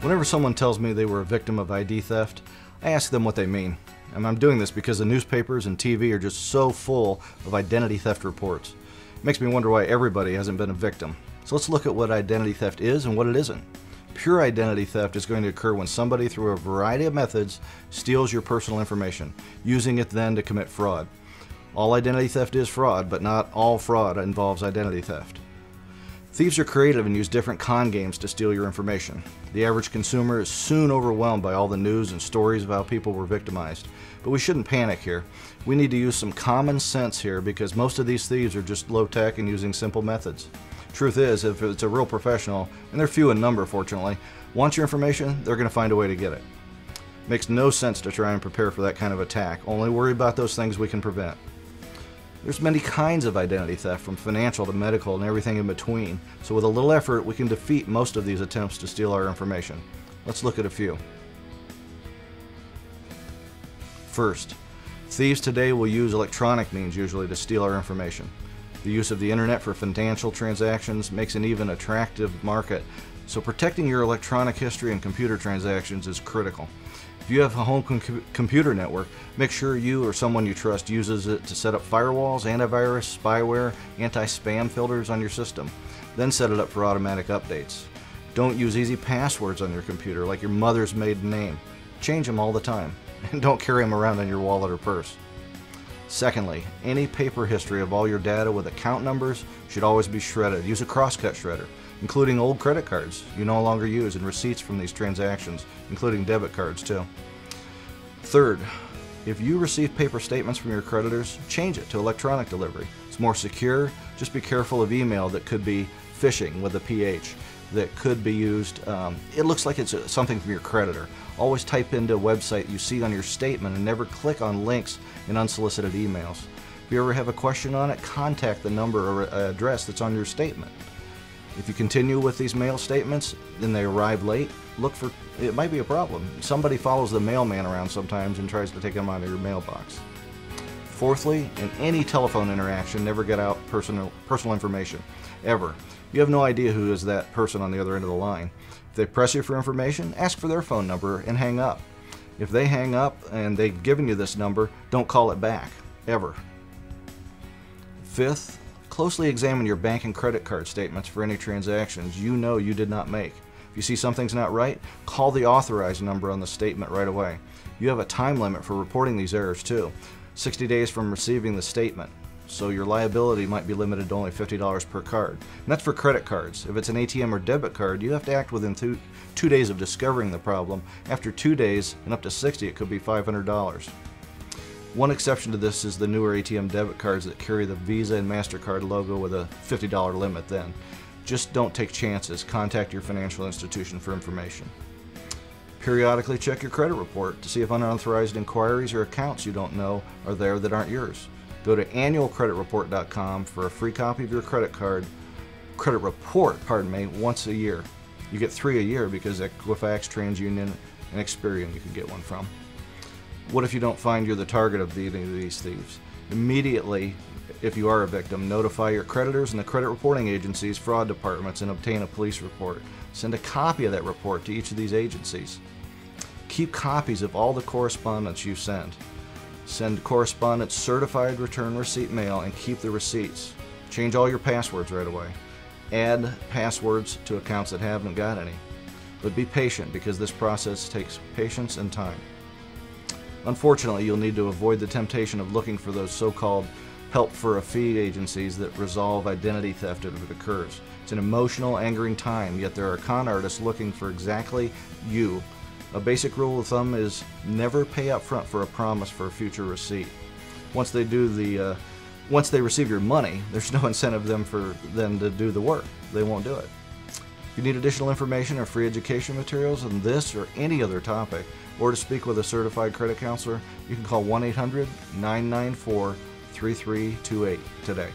Whenever someone tells me they were a victim of ID theft, I ask them what they mean. And I'm doing this because the newspapers and TV are just so full of identity theft reports. It makes me wonder why everybody hasn't been a victim. So let's look at what identity theft is and what it isn't. Pure identity theft is going to occur when somebody, through a variety of methods, steals your personal information, using it then to commit fraud. All identity theft is fraud, but not all fraud involves identity theft. Thieves are creative and use different con games to steal your information. The average consumer is soon overwhelmed by all the news and stories of how people were victimized. But we shouldn't panic here. We need to use some common sense here because most of these thieves are just low-tech and using simple methods. Truth is, if it's a real professional, and they're few in number fortunately, wants your information, they're going to find a way to get it. Makes no sense to try and prepare for that kind of attack. Only worry about those things we can prevent. There's many kinds of identity theft, from financial to medical and everything in between, so with a little effort we can defeat most of these attempts to steal our information. Let's look at a few. First, thieves today will use electronic means usually to steal our information. The use of the internet for financial transactions makes an even attractive market, so protecting your electronic history and computer transactions is critical. If you have a home computer network, make sure you or someone you trust uses it to set up firewalls, antivirus, spyware, anti-spam filters on your system. Then set it up for automatic updates. Don't use easy passwords on your computer like your mother's maiden name. Change them all the time. And don't carry them around in your wallet or purse. Secondly, any paper history of all your data with account numbers should always be shredded. Use a crosscut shredder, including old credit cards you no longer use and receipts from these transactions, including debit cards too. Third, if you receive paper statements from your creditors, change it to electronic delivery. It's more secure. Just be careful of email that could be phishing with a PH, that could be used. It looks like it's something from your creditor. Always type into a website you see on your statement and never click on links in unsolicited emails. If you ever have a question on it, contact the number or address that's on your statement. If you continue with these mail statements, then they arrive late, look for, it might be a problem. Somebody follows the mailman around sometimes and tries to take them out of your mailbox. Fourthly, in any telephone interaction, never get out personal information, ever. You have no idea who is that person on the other end of the line. If they press you for information, ask for their phone number and hang up. If they hang up and they've given you this number, don't call it back, ever. Fifth, closely examine your bank and credit card statements for any transactions you know you did not make. If you see something's not right, call the authorized number on the statement right away. You have a time limit for reporting these errors too, 60 days from receiving the statement. So your liability might be limited to only $50 per card. And that's for credit cards. If it's an ATM or debit card, you have to act within two days of discovering the problem. After 2 days and up to 60, it could be $500. One exception to this is the newer ATM debit cards that carry the Visa and MasterCard logo with a $50 limit then. Just don't take chances. Contact your financial institution for information. Periodically check your credit report to see if unauthorized inquiries or accounts you don't know are there that aren't yours. Go to annualcreditreport.com for a free copy of your credit report, once a year. You get 3 a year because Equifax, TransUnion, and Experian you can get one from. What if you don't find you're the target of any of these thieves? Immediately, if you are a victim, notify your creditors and the credit reporting agencies' fraud departments and obtain a police report. Send a copy of that report to each of these agencies. Keep copies of all the correspondence you send. Send correspondence certified return receipt mail and keep the receipts. Change all your passwords right away. Add passwords to accounts that haven't got any. But be patient because this process takes patience and time. Unfortunately, you'll need to avoid the temptation of looking for those so-called help for a fee agencies that resolve identity theft if it occurs. It's an emotional, angering time, yet there are con artists looking for exactly you. A basic rule of thumb is never pay up front for a promise for a future receipt. Once they receive your money, there's no incentive for them to do the work. They won't do it. If you need additional information or free education materials on this or any other topic, or to speak with a certified credit counselor, you can call 1-800-994-3328 today.